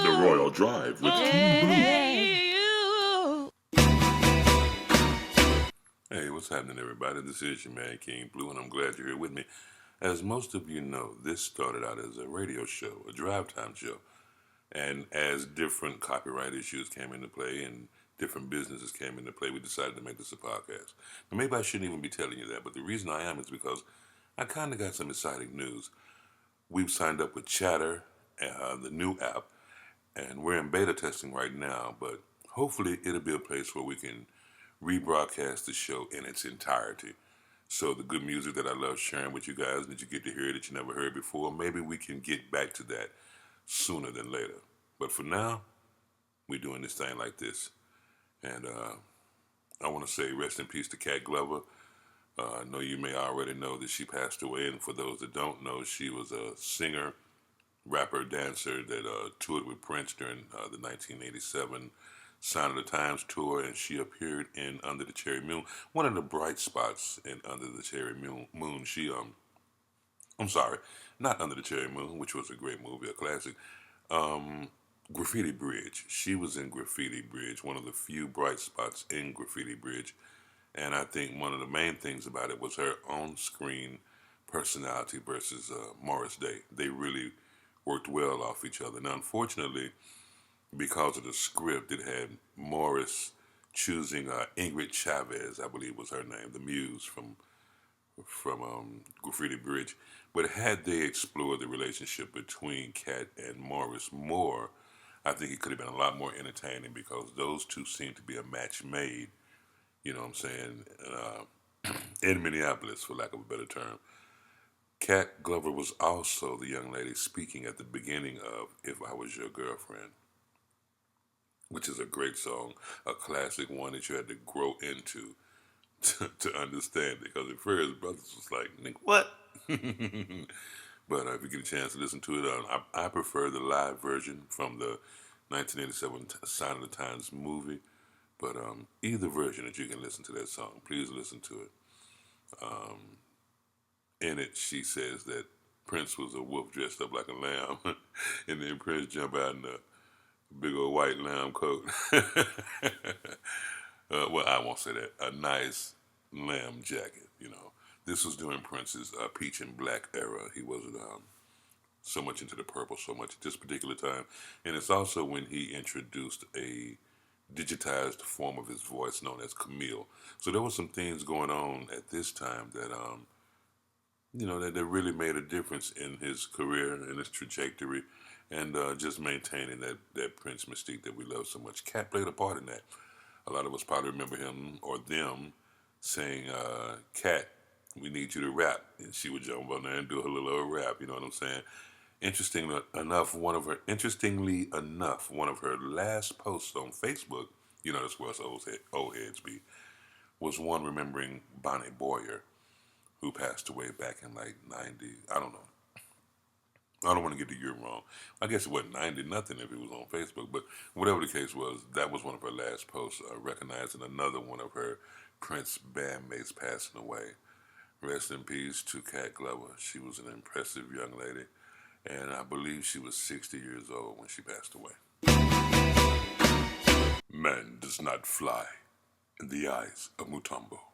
The Royal Drive with King Blu. Hey, what's happening, everybody? This is your man, King Blu, and I'm glad you're here with me. As most of you know, this started out as a radio show, a drive time show. And as different copyright issues came into play and different businesses came into play, we decided to make this a podcast. Now, maybe I shouldn't even be telling you that, but the reason I am is because I kind of got some exciting news. We've signed up with Chatter, the new app, and we're in beta testing right now, but hopefully it'll be a place where we can rebroadcast the show in its entirety. So the good music that I love sharing with you guys that you get to hear that you never heard before, maybe we can get back to that sooner than later. But for now, we're doing this thing like this. And I want to say rest in peace to Cat Glover. I know you may already know that she passed away, and for those that don't know, she was a singer, rapper, dancer that toured with Prince during the 1987 Sign of the Times tour, and she appeared in Under the Cherry Moon, one of the bright spots in Under the Cherry Moon. I'm sorry, not Under the Cherry Moon, which was a great movie, a classic. Graffiti Bridge. She was in Graffiti Bridge, one of the few bright spots in Graffiti Bridge. And I think one of the main things about it was her on-screen personality versus Morris Day. They really worked well off each other. Now, unfortunately, because of the script, it had Morris choosing Ingrid Chavez, I believe was her name, the muse from Graffiti Bridge. But had they explored the relationship between Cat and Morris more, I think it could have been a lot more entertaining because those two seem to be a match made, you know what I'm saying, in Minneapolis, for lack of a better term. Cat Glover was also the young lady speaking at the beginning of If I Was Your Girlfriend, which is a great song, a classic one that you had to grow into to understand it. Because at first, brothers was like, "Nigga, what?" But if you get a chance to listen to it, I prefer the live version from the 1987 Sign of the Times movie. But either version that you can listen to that song, please listen to it. In it, she says that Prince was a wolf dressed up like a lamb, and then Prince jump out in a big old white lamb coat. Well, I won't say that. A nice lamb jacket, you know. This was during Prince's peach and black era. He wasn't so much into the purple so much at this particular time. And it's also when he introduced a digitized form of his voice known as Camille. So there were some things going on at this time that, that really made a difference in his career and his trajectory and just maintaining that Prince mystique that we love so much. Cat played a part in that. A lot of us probably remember him or them saying, Cat, we need you to rap. And she would jump on there and do her little old rap, you know what I'm saying? Interestingly enough, one of her last posts on Facebook, you know, that's where us old heads be, was one remembering Bonnie Boyer, who passed away back in like 90, I don't know. I don't want to get the year wrong. I guess it wasn't 90 nothing if it was on Facebook, but whatever the case was, that was one of her last posts, recognizing another one of her Prince bandmates passing away. Rest in peace to Cat Glover. She was an impressive young lady, and I believe she was 60 years old when she passed away. Man does not fly in the eyes of Mutombo.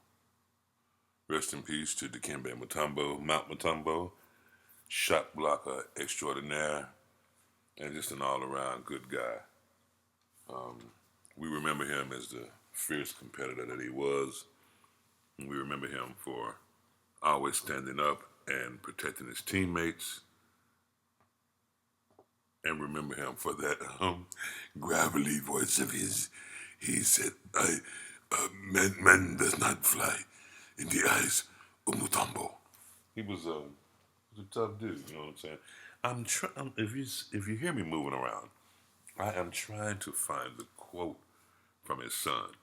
Rest in peace to Dikembe Mutombo, Mount Mutombo, shot blocker extraordinaire, and just an all-around good guy. We remember him as the fierce competitor that he was, and we remember him for always standing up and protecting his teammates, and remember him for that gravelly voice of his. He said, man does not fly in the eyes of Mutombo. He was a tough dude, you know what I'm saying? If you hear me moving around, I am trying to find the quote from his son.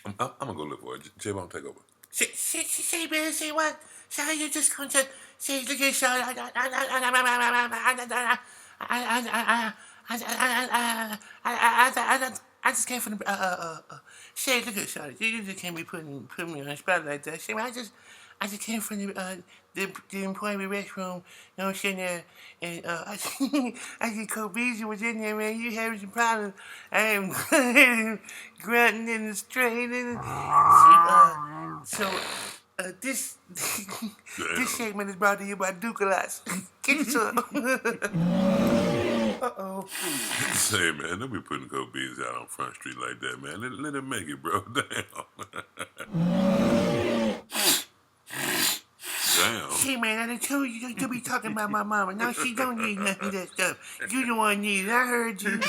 I'm gonna go look for it. J-Bone, take over. Say, man, say what? Say you just come to say look at I just came from the say look at Shawty. You just can't be putting me on the spot like that. Say, man, I just came from the employee restroom. You know what I'm saying? And I see Kobeezy was in there, man. You having some problems. I am grunting and straining. This this Damn. segment is brought to you by Dookalots. Get some. Uh-oh. Say, man, don't be putting Kobe's out on Front Street like that, man. Let him make it, bro. Damn. Hey, man, I told you to be talking about my mama. Now she don't need nothing of that stuff. You the one need it. I heard you.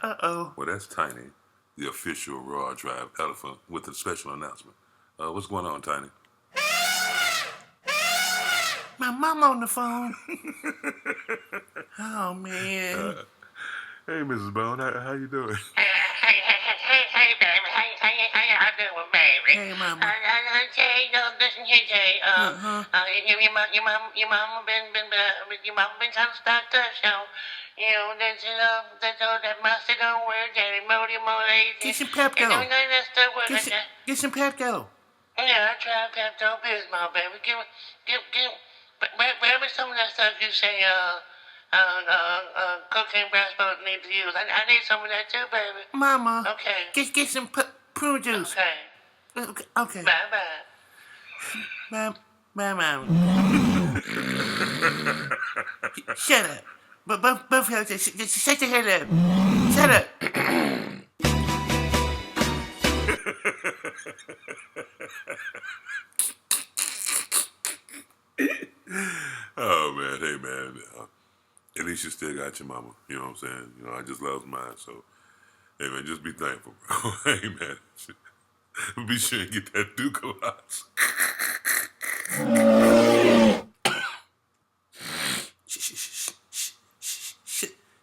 Uh-oh. Well, that's Tiny, the official Raw Drive elephant, with a special announcement. What's going on, Tiny? My mom on the phone. Oh, man. Hey, Mrs. Bone, how you doing? Hey, baby. How you doing, baby? Hey, mama. Listen here, Jay. Your mama been kind of stuck up, so, you know, that's all that mustard don't work, that Imodium Get some Pepto. Get some Pepto. Yeah, I tried Pepto Bismol, baby. Where was some of that stuff you say, cocaine brass boat need to use? I need some of that too, baby. Mama. Okay. Get some prune juice. Okay. Okay. Bye-bye. Bye, Mama. Shut up. Both of y'all, just shut your head up. Shut up. Oh, man, hey, man. At least you still got your mama. You know what I'm saying? You know, I just love mine, so, hey, man, just be thankful, bro. Hey, man. Be sure and get that Dookalots.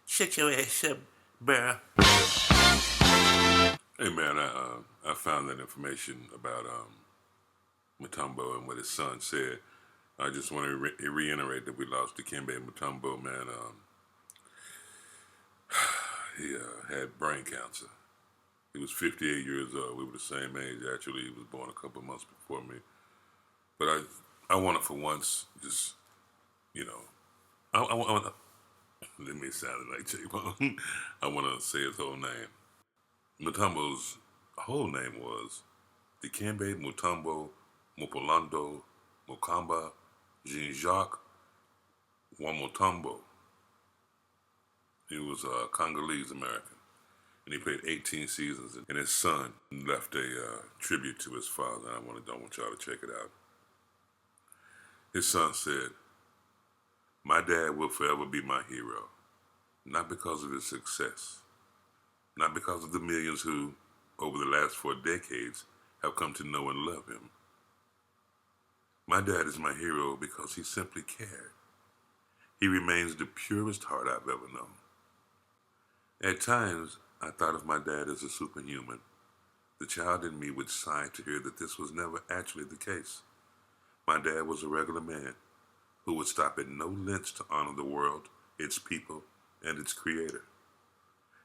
Shut your ass up, bruh. Hey, man, I found that information about Mutombo and what his son said. I just want to reiterate that we lost Dikembe Mutombo, man. He had brain cancer. He was 58 years old. We were the same age, actually. He was born a couple months before me. But I want to, for once, just, you know, I want to, let me sound like J-Bone. I want to say his whole name. Mutombo's whole name was Dikembe Mutombo Mopolando Mokamba Jean-Jacques Wamutombo. He was a Congolese American, and he played 18 seasons. And his son left a tribute to his father. I want y'all to check it out. His son said, "My dad will forever be my hero, not because of his success, not because of the millions who, over the last 4 decades, have come to know and love him. My dad is my hero because he simply cared. He remains the purest heart I've ever known. At times, I thought of my dad as a superhuman. The child in me would sigh to hear that this was never actually the case. My dad was a regular man who would stop at no lengths to honor the world, its people, and its creator.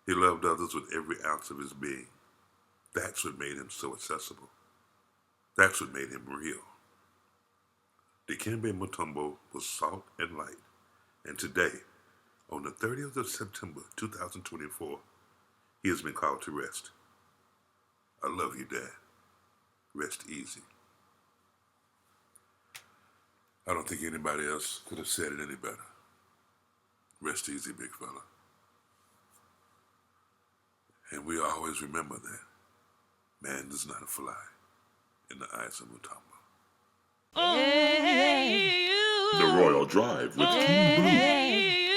He loved others with every ounce of his being. That's what made him so accessible. That's what made him real. Dikembe Mutombo was salt and light, and today, on the 30th of September 2024, he has been called to rest. I love you, Dad. Rest easy." I don't think anybody else could have said it any better. Rest easy, big fella. And we always remember that man does not fly in the eyes of Mutombo. Hey, The Royal Drive with King Blu.